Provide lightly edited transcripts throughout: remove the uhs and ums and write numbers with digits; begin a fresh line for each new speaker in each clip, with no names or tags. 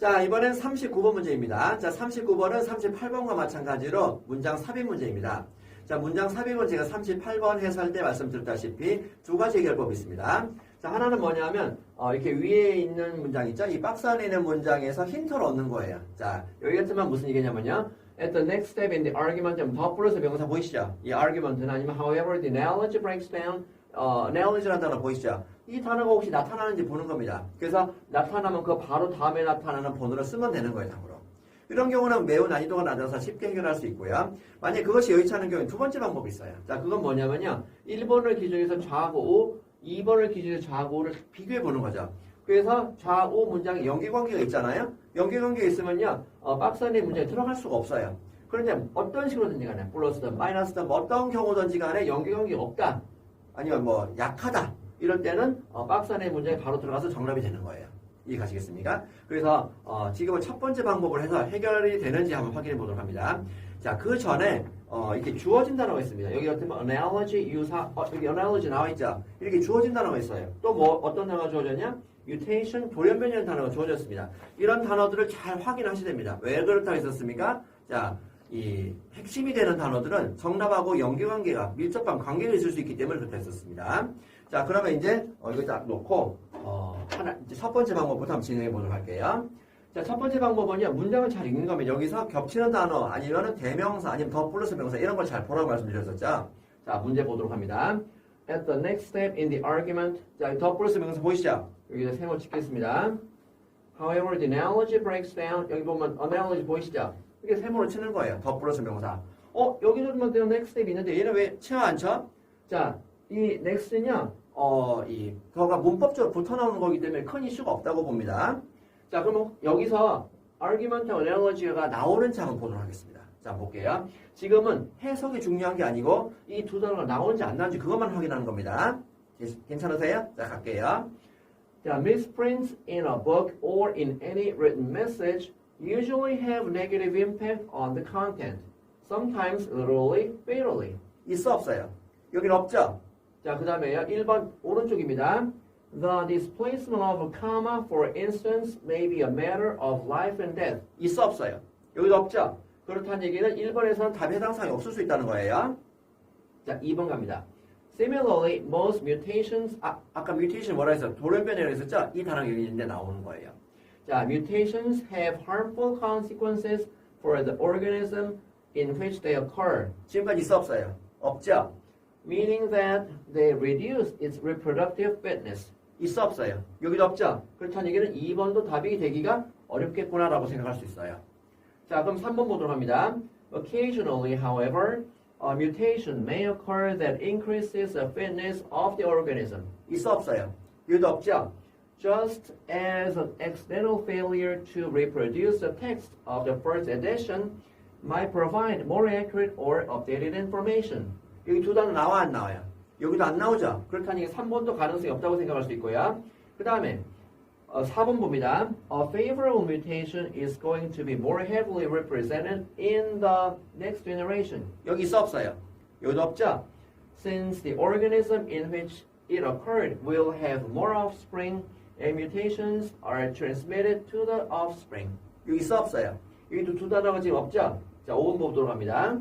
자, 이번엔 39번 문제입니다. 자, 39번은 38번과 마찬가지로 문장 삽입 문제입니다. 자, 문장 삽입은 제가 38번 해설 때 말씀드렸다시피 두 가지 해결법이 있습니다. 자, 하나는 뭐냐면 이렇게 위에 있는 문장 있죠? 이 박스 안에 있는 문장에서 힌트를 얻는 거예요. 자, 여기 같으면 무슨 얘기냐면요. At the next step in the argument, 더 플러스 명사 보이시죠? 이 argument는 아니면 however the analogy breaks down, analogy라는 단어 보이시죠? 이 단어가 혹시 나타나는지 보는 겁니다. 그래서 나타나면 그 바로 다음에 나타나는 번호를 쓰면 되는 거예요, 답으로. 이런 경우는 매우 난이도가 낮아서 쉽게 해결할 수 있고요. 만약에 그것이 여의치 않은 경우는 두 번째 방법이 있어요. 자, 그건 뭐냐면요. 1번을 기준해서 좌하고 우, 2번을 기준해서 좌하고 우를 비교해 보는 거죠. 그래서 좌우 문장에 연계관계가 있잖아요. 연계관계가 있으면요. 박스 안에 문장에 들어갈 수가 없어요. 그런데 어떤 식으로든지 간에 플러스든 마이너스든 어떤 경우든지 간에 연계관계가 없다. 아니면 뭐 약하다. 이럴 때는 박스 안에 문장에 바로 들어가서 정답이 되는 거예요. 이해가시겠습니까? 그래서 지금은 첫 번째 방법을 해서 해결이 되는지 한번 확인해 보도록 합니다. 자, 그 전에 이렇게 주어진 단어가 있습니다. 여기 같으면 analogy, 유사, 여기 analogy 나와 있죠? 이렇게 주어진 단어가 있어요. 또 뭐 어떤 단어가 주어졌냐? mutation, 돌연변이라는 단어가 주어졌습니다. 이런 단어들을 잘 확인하셔야 됩니다. 왜 그렇다고 했었습니까? 자, 이 핵심이 되는 단어들은 정답하고 연계관계가 밀접한 관계가 있을 수 있기 때문에 그렇게 했었습니다. 자, 그러면 이제 이거 딱 놓고 이제 첫 번째 방법부터 한번 진행해 보도록 할게요. 자, 첫 번째 방법은요, 문장을 잘 읽는 거면 여기서 겹치는 단어 아니면은 대명사 아니면 더 플러스 명사 이런 걸 잘 보라고 말씀드렸었죠. 자, 문제 보도록 합니다. At the next step in the argument, 자, 더 플러스 명사 보이시죠? 여기다 세모 찍겠습니다. However, the analogy breaks down. 여기 보면 analogy 보이시죠? 이렇게 세모로 치는 거예요. 더 플러스 명사. 여기도 뭐 next step 있는데 얘는 왜 치어 안 쳐? 자, 이 next는요, 그거가 문법적으로 붙어 나오는 거기 때문에 큰 이슈가 없다고 봅니다. 자, 그럼 여기서 argument, analogy가 나오는 장을 보도록 하겠습니다. 자, 볼게요. 지금은 해석이 중요한 게 아니고 이 두 단어가 나오는지 안 나오는지 그것만 확인하는 겁니다. 괜찮으세요? 자, 갈게요. 자, misprints in a book or in any written message usually have negative impact on the content. Sometimes literally, fatally. 있어 없어요? 여기는 없죠? 자, 그 다음에요. 1번 오른쪽입니다. The displacement of a comma, for instance, may be a matter of life and death. 있어 없어요? 여기도 없죠? 그렇다는 얘기는 1번에서는 답 해당 사항이 없을 수 있다는 거예요. 자, 2번 갑니다. Similarly, most mutations, 아까 mutation 뭐라 했어요? 돌연변이라고 했었죠? 이 단어가 여기 있는데 나오는 거예요. 자, mutations have harmful consequences for the organism in which they occur. 지금까지 있어 없어요? 없죠? Meaning that they reduce its reproductive fitness. 있어 없어요? 여기도 없죠? 그렇다는 얘기는 2번도 답이 되기가 어렵겠구나라고 생각할 수 있어요. 자, 그럼 3번 보도록 합니다. Occasionally, however, a mutation may occur that increases the fitness of the organism. 있어 없어요? 여기도 없죠? Just as an accidental failure to reproduce the text of the first edition might provide more accurate or updated information. 여기 두 단어 나와 안 나와요? 여기도 안 나오죠? 그렇다니 3번도 가능성이 없다고 생각할 수 있고요. 그 다음에 4번 봅니다. A favorable mutation is going to be more heavily represented in the next generation. 여기 있어 없어요? 여기도 없죠? Since the organism in which it occurred will have more offspring and mutations are transmitted to the offspring. 여기 있어 없어요? 여기도 두 단어가 지금 없죠? 자, 5번 보도록 합니다.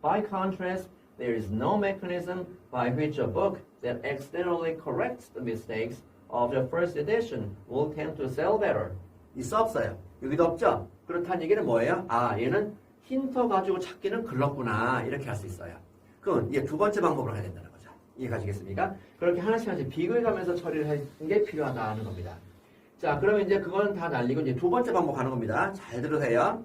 By contrast, there is no mechanism by which a book that accidentally corrects the mistakes of the first edition will tend to sell better. 있어 없어요? 여기도 없죠? 그렇다는 얘기는 뭐예요? 얘는 힌트 가지고 찾기는 글렀구나 이렇게 할 수 있어요. 그럼 이게 두 번째 방법으로 해야 된다는 거죠. 이해가시겠습니까? 그렇게 하나씩 비교해가면서 처리를 하는 게 필요하다는 겁니다. 자, 그러면 이제 그건 다 날리고 이제 두 번째 방법 가는 겁니다. 잘 들으세요.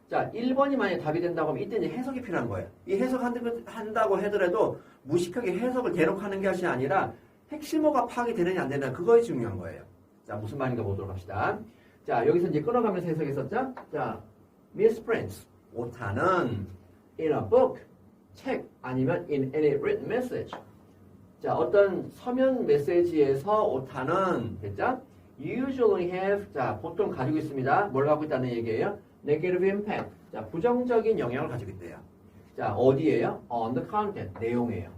자, 1번이 만약에 답이 된다고 하면 이때 이제 해석이 필요한 거예요. 이 해석한다고 하더라도 무식하게 해석을 대놓고 하는 것이 아니라 핵심어가 파악이 되느냐 안 되느냐 그거에 중요한 거예요. 자, 무슨 말인가 보도록 합시다. 자, 여기서 이제 끊어가면서 해석했었죠? 자, misprints, 오타는 in a book, 책 아니면 in any written message. 자, 어떤 서면 메시지에서 오타는 됐죠? usually have, 자, 보통 가지고 있습니다. 뭘 갖고 있다는 얘기예요? negative impact. 자, 부정적인 영향을 가지고 있대요. 자, 어디에요? on the content, 내용이에요.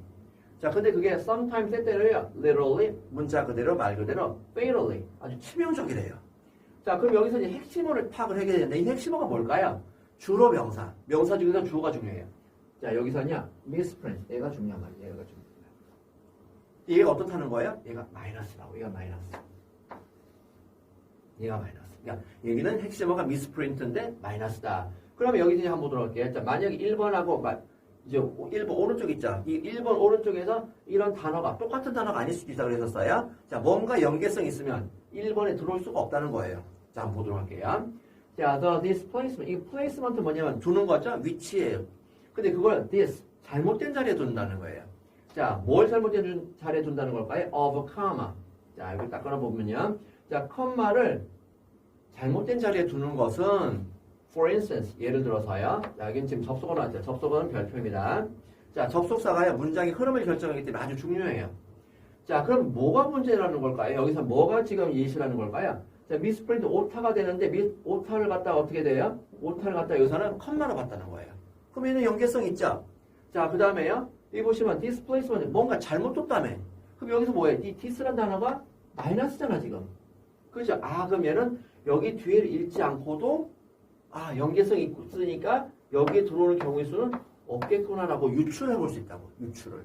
자, 근데 그게 sometimes 때때로요, literally, 문자 그대로, 말 그대로, fatally, 아주 치명적이래요. 자, 그럼 여기서 이제 핵심어를 파악을 해야 되는데 이 핵심어가 뭘까요? 주로 명사. 명사 중에서 주어가 중요해요. 자, 여기서는요. misprint. 얘가 중요한 말이에요. 얘가 중요해요. 얘가 어떻다는 거예요? 얘가 마이너스라고. 얘가 마이너스. 얘가 마이너스. 그러니까 여기는 핵심어가 misprint인데 마이너스다. 그러면 여기 이제 한번 보도록 할게요. 자, 만약에 1번하고 이제 1번 오른쪽 있죠? 이 1번 오른쪽에서 이런 단어가 똑같은 단어가 아닐 수도 있다고 그랬었어요. 자, 뭔가 연계성이 있으면 1번에 들어올 수가 없다는 거예요. 자, 한번 보도록 할게요. 자, the displacement. 이 placement은 뭐냐면 두는 거죠? 위치예요. 근데 그걸 this 잘못된 자리에 둔다는 거예요. 자, 뭘 잘못된 자리에 둔다는 걸까요? of comma. 자, 여기 딱 끊어보면요. 자, 컴마를 잘못된 자리에 두는 것은 for instance, 예를 들어서요. 자, 여기는 지금 접속어 나왔죠. 접속어는 별표입니다. 자, 접속사가요. 문장의 흐름을 결정하기 때문에 아주 중요해요. 자, 그럼 뭐가 문제라는 걸까요? 여기서 뭐가 지금 예시라는 걸까요? 자, misprint 오타가 되는데 오타를 갖다가 어떻게 돼요? 오타를 갖다가 여기서는 컴마로 봤다는 거예요. 그럼 얘는 연계성 있죠? 자, 그 다음에요. 여기 보시면 displacement 뭔가 잘못 뒀다며. 그럼 여기서 뭐예요? 이 this라는 단어가 마이너스잖아, 지금. 그죠? 아, 그럼 얘는 여기 뒤에를 읽지 않고도 연계성이 있으니까 여기에 들어오는 경우의 수는 없겠구나라고 유출해 볼 수 있다고. 유출을.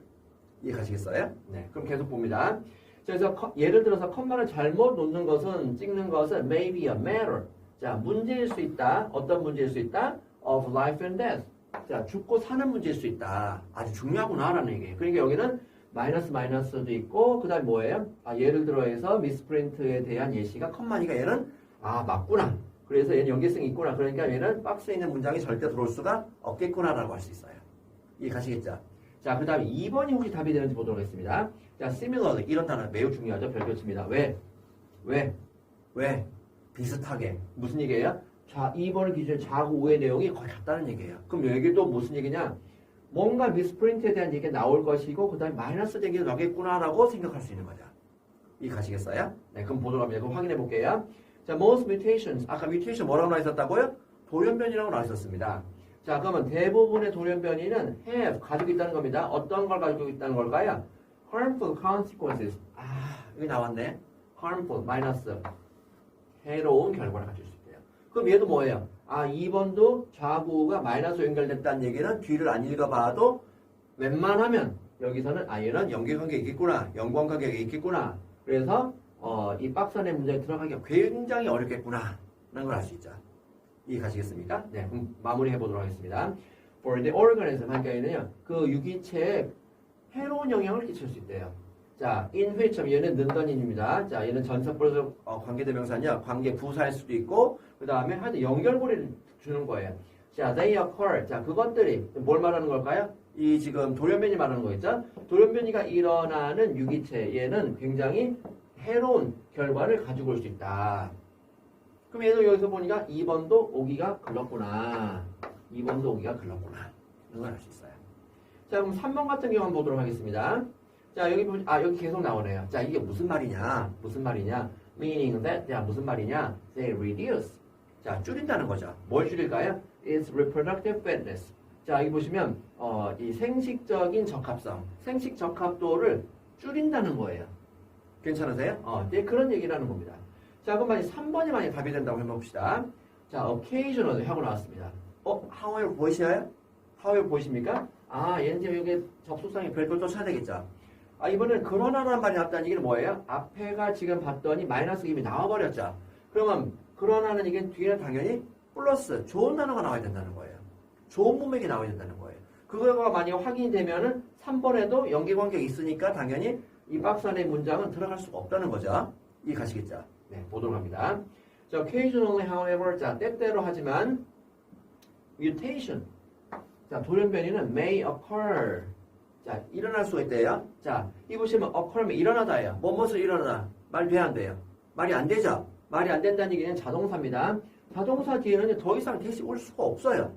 이해가시겠어요? 네. 그럼 계속 봅니다. 그래서 예를 들어서 컴마를 잘못 놓는 것은 찍는 것은 may be a matter. 자, 문제일 수 있다. 어떤 문제일 수 있다? of life and death. 자, 죽고 사는 문제일 수 있다. 아주 중요하구나라는 얘기예요. 그러니까 여기는 마이너스도 있고 그 다음에 뭐예요? 예를 들어서 misprint에 대한 예시가 컴마니까 얘는 맞구나. 그래서 얘는 연계성이 있구나. 그러니까 얘는 박스에 있는 문장이 절대 들어올 수가 없겠구나라고 할 수 있어요. 이해가시겠죠? 자, 그 다음에 2번이 혹시 답이 되는지 보도록 하겠습니다. 자, similarly. 이런 단어 매우 중요하죠. 별표칩니다. 왜? 비슷하게. 무슨 얘기예요? 자, 2번을 기준으로 좌구 우의 내용이 거의 같다는 얘기예요. 그럼 여기도 무슨 얘기냐? 뭔가 misprint에 대한 얘기가 나올 것이고 그 다음에 마이너스 얘기가 나겠구나라고 생각할 수 있는 거죠. 이해가시겠어요? 네, 그럼 보도록 합니다. 그럼 확인해 볼게요. 자, most mutations. 아까 mutation 뭐라고 나와 있었다고요? 돌연변이라고 나와 있었습니다. 자, 그러면 대부분의 돌연변이는 have, 가지고 있다는 겁니다. 어떤 걸 가지고 있다는 걸까요? harmful consequences. 여기 나왔네. harmful, 마이너스. 해로운 결과를 가질 수 있대요. 그럼 얘도 뭐예요? 2번도 좌구가 마이너스 연결됐다는 얘기는 뒤를 안 읽어봐도 웬만하면 여기서는 얘는 연계관계가 있겠구나. 연관관계가 있겠구나. 그래서 이 박스 안에 문제에 들어가기가 굉장히 어렵겠구나 라는 걸 알 수 있죠. 이해가시겠습니까? 네, 그럼 마무리해 보도록 하겠습니다. For the organism 한 경우에는요, 그 유기체에 해로운 영향을 끼칠 수 있대요. 자, in which 얘는 는던인입니다. 자, 얘는 전사포로서 관계대명사냐, 관계 부사일 수도 있고, 그 다음에 하여튼 연결고리를 주는 거예요. 자, they occur. 자, 그것들이 뭘 말하는 걸까요? 이 지금 돌연변이 말하는 거겠죠? 돌연변이가 일어나는 유기체, 얘는 굉장히 해로운 결과를 가지고 올 수 있다. 그럼 얘도 여기서 보니까 2번도 오기가 글렀구나. 2번도 오기가 글렀구나. 이런 걸 알 수 있어요. 자, 그럼 3번 같은 경우 한번 보도록 하겠습니다. 자, 여기 여기 계속 나오네요. 자, 이게 무슨 말이냐? Meaning that. 자, 무슨 말이냐? They reduce. 자, 줄인다는 거죠. 뭘 줄일까요? It's reproductive fitness. 자, 여기 보시면 이 생식적인 적합성, 생식 적합도를 줄인다는 거예요. 괜찮으세요? 네, 그런 얘기를 하는 겁니다. 자, 그럼 만약 3번이 만약 답이 된다고 해봅시다. 자, occasionally 하고 나왔습니다. however 보이시나요? however 보이십니까? 얘는 지금 여기 접속상에 별표 또 쳐야 되겠죠. 이번에는 그러나라는 말이 나왔다는 얘기는 뭐예요? 앞에가 지금 봤더니 마이너스 이미 나와버렸죠. 그러면 그러나는 이게 뒤에는 당연히 플러스 좋은 단어가 나와야 된다는 거예요. 좋은 문맥이 나와야 된다는 거예요. 그거가 만약 확인이 되면은 3번에도 연계관계가 있으니까 당연히 이 박스 안의 문장은 들어갈 수가 없다는 거죠. 이해가시겠죠? 네, 보도록 합니다. 자, occasionally, however, 자, 때때로 하지만 mutation. 자, 돌연변이는 may occur. 자, 일어날 수가 있대요. 자, 이 보시면 occur면 일어나다예요. 무엇을 일어나다? 말 돼, 안 돼요? 말이 안 되죠? 말이 안 된다는 얘기는 자동사입니다. 자동사 뒤에는 더 이상 대시 올 수가 없어요.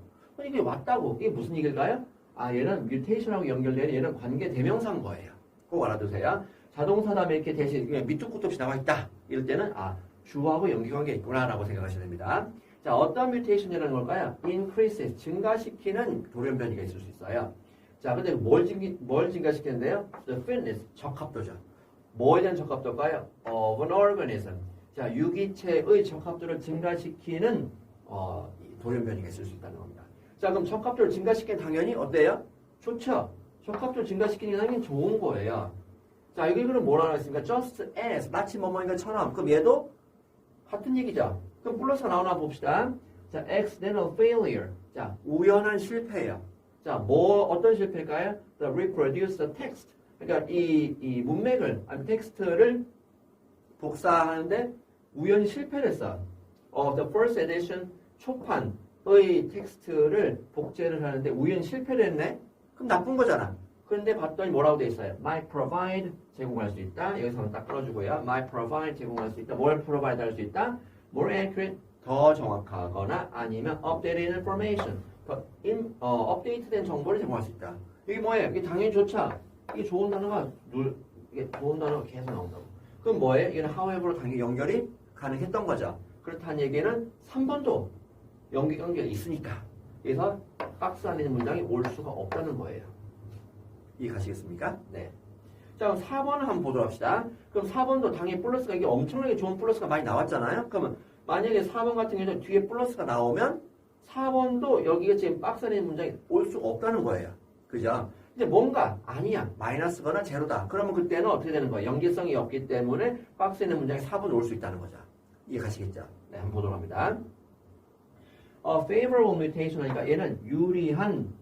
이게 왔다고. 이게 무슨 얘기일까요? 얘는 mutation하고 연결되는 얘는 관계 대명사인 거예요. 꼭 알아두세요. 자동사 다음에 이렇게 대신 그냥 밑도 끝도 없이 나와 있다. 이럴 때는 주어하고 연계관계가 있구나라고 생각하셔야 됩니다. 자, 어떤 뮤테이션이라는 걸까요? increases, 증가시키는 돌연변이가 있을 수 있어요. 자, 근데 뭘 증가시키는데요? The fitness, 적합도죠. 뭐에 대한 적합도일까요? Of an organism. 자, 유기체의 적합도를 증가시키는 이 돌연변이가 있을 수 있다는 겁니다. 자, 그럼 적합도를 증가시키는 당연히 어때요? 좋죠. 적합도를 증가시키는 게 당연히 좋은 거예요. 자, 여기 그럼 뭐라고 했습니까? just as, 마치 뭐뭐인 것처럼. 그럼 얘도 같은 얘기죠. 그럼 플러스가 나오나 봅시다. 자, accidental failure. 자, 우연한 실패예요. 자, 어떤 실패일까요? The reproduce the text. 그러니까 이 문맥을, 아니 텍스트를 복사하는데 우연히 실패를 했어. The first edition 초판의 tek스트를 복제를 하는데 우연히 실패를 했네? 그럼 나쁜 거잖아. 그런데 봤더니 뭐라고 돼 있어요? might provide 제공할 수 있다. 여기서는 딱 끌어주고요. might provide 제공할 수 있다. 뭘 provide 할 수 있다? more accurate 더 정확하거나 아니면 updated information 더 업데이트된 정보를 제공할 수 있다. 이게 뭐예요? 이게 당연히 좋죠. 이게 좋은 단어가 이게 좋은 단어가 계속 나온다고. 그럼 뭐예요? 이건 however로 당연히 연결이 가능했던 거죠. 그렇다는 얘기는 3번도 연결이 있으니까. 그래서 박스 안에 있는 문장이 올 수가 없다는 거예요. 이해가시겠습니까? 네. 자, 그럼 4번을 한번 보도록 합시다. 그럼 4번도 당연히 플러스가 이게 엄청나게 좋은 플러스가 많이 나왔잖아요. 그러면 만약에 4번 같은 경우는 뒤에 플러스가 나오면 4번도 여기가 지금 박스 안에 있는 문장이 올 수가 없다는 거예요. 그죠? 이제 뭔가 아니야. 마이너스거나 제로다. 그러면 그때는 어떻게 되는 거예요? 연계성이 없기 때문에 박스에 있는 문장이 4번 올 수 있다는 거죠. 이해가시겠죠? 네, 한번 보도록 합니다. favorable mutation 하니까 얘는 유리한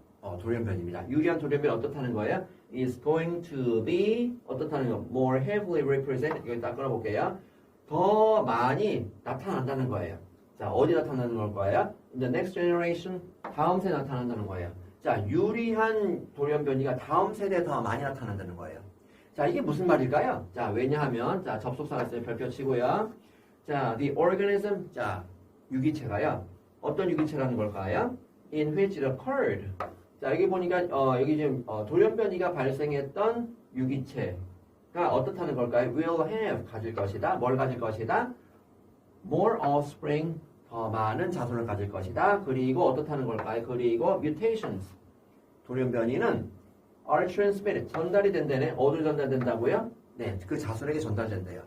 돌연변입니다. 유리한 돌연변이 어떻다는 거예요? is going to be 어떻다는 거? more heavily represent 여기 딱 끌어볼게요. 더 많이 나타난다는 거예요. 자, 어디 나타나는 걸까요? In the next generation 다음 세대에 나타난다는 거예요. 자, 유리한 돌연변이가 다음 세대에 더 많이 나타난다는 거예요. 자, 이게 무슨 말일까요? 자, 왜냐하면 자, 접속사가 있어요. 별표 치고요. 자, the organism 자, 유기체가요. 어떤 유기체라는 걸까요? In which it occurred. 자, 여기 보니까 여기 지금 돌연변이가 발생했던 유기체가 어떻다는 걸까요? will have 가질 것이다. 뭘 가질 것이다? more offspring 더 많은 자손을 가질 것이다. 그리고 어떻다는 걸까요? 그리고 mutations 돌연변이는 are transmitted 전달이 된다네. 어디로 전달된다고요? 네, 그 자손에게 전달된대요.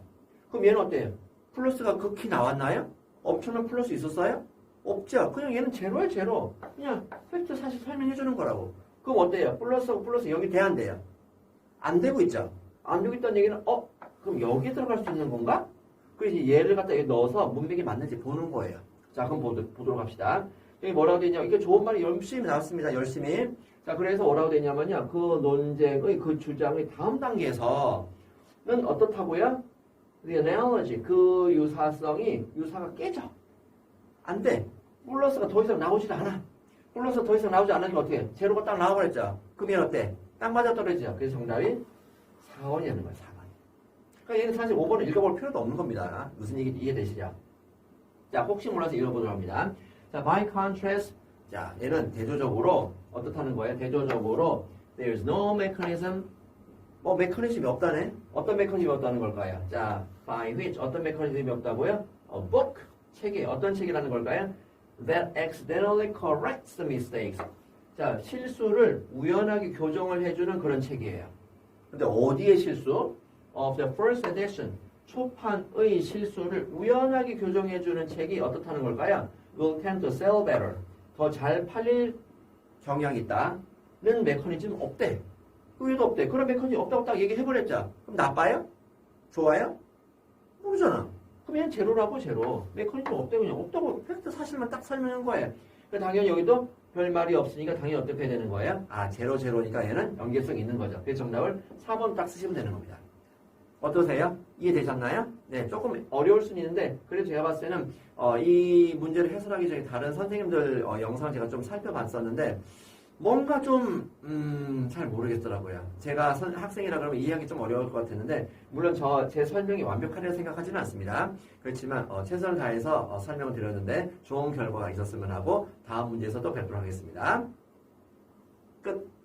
그럼 얘는 어때요? 플러스가 극히 나왔나요? 엄청난 플러스 있었어요? 없죠. 그냥 얘는 제로야 제로. 그냥 팩트 사실 설명해 주는 거라고. 그럼 어때요? 플러스하고 플러스 여기 돼야 안 돼요? 안 되고 있죠. 안 되고 있다는 얘기는 그럼 여기에 들어갈 수 있는 건가? 그래서 얘를 갖다 여기 넣어서 문맥이 맞는지 보는 거예요. 자, 그럼 보도록 합시다. 여기 뭐라고 되냐? 이게 좋은 말이 열심히 나왔습니다. 열심히. 자, 그래서 뭐라고 되냐면요. 그 논쟁의 그 주장의 다음 단계에서는 어떻다고요? The analogy, 그 유사가 깨져. 안 돼. 플러스가 더 이상 나오질 않아. 플러스가 더 이상 나오지 않으니까 어떻게 해? 제로가 딱 나와버렸죠. 그러면 어때? 딱 맞아 떨어지죠. 그래서 정답이 4번이라는 거예요. 4번. 그러니까 얘는 사실 5번을 읽어볼 필요도 없는 겁니다. 무슨 얘기인지 이해되시죠? 자, 혹시 몰라서 읽어보도록 합니다. 자, by contrast. 자, 얘는 대조적으로 어떻다는 거예요? 대조적으로 there's no mechanism. 메커니즘이 없다네? 어떤 메커니즘이 없다는 걸까요? 자, by which 어떤 메커니즘이 없다고요? A book. 책이 어떤 책이라는 걸까요? That accidentally corrects the mistakes. 자, 실수를 우연하게 교정을 해주는 그런 책이에요. 근데 어디의 실수? Of the first edition. 초판의 실수를 우연하게 교정해주는 책이 어떻다는 걸까요? Will tend to sell better. 더 잘 팔릴 경향이 있다는 메커니즘 없대. 왜도 없대. 그런 메커니즘 없다고 딱 얘기해버렸죠. 그럼 나빠요? 좋아요? 모르잖아. 그럼 그냥 제로라고 제로. 메커니즘 없대 그냥 없다고 팩트 사실만 딱 설명한 거예요. 그러니까 당연히 여기도 별 말이 없으니까 당연히 어떻게 해야 되는 거예요? 제로니까 얘는 연계성이 있는 거죠. 그래서 정답을 4번 딱 쓰시면 되는 겁니다. 어떠세요? 이해되셨나요? 네, 조금 어려울 수는 있는데 그래도 제가 봤을 때는 이 문제를 해설하기 전에 다른 선생님들 영상을 제가 좀 살펴봤었는데 뭔가 좀 잘 모르겠더라고요. 제가 학생이라 그러면 이해하기 좀 어려울 것 같았는데 물론 제 설명이 완벽하다고 생각하지는 않습니다. 그렇지만 최선을 다해서 설명을 드렸는데 좋은 결과가 있었으면 하고 다음 문제에서 또 뵙도록 하겠습니다. 끝.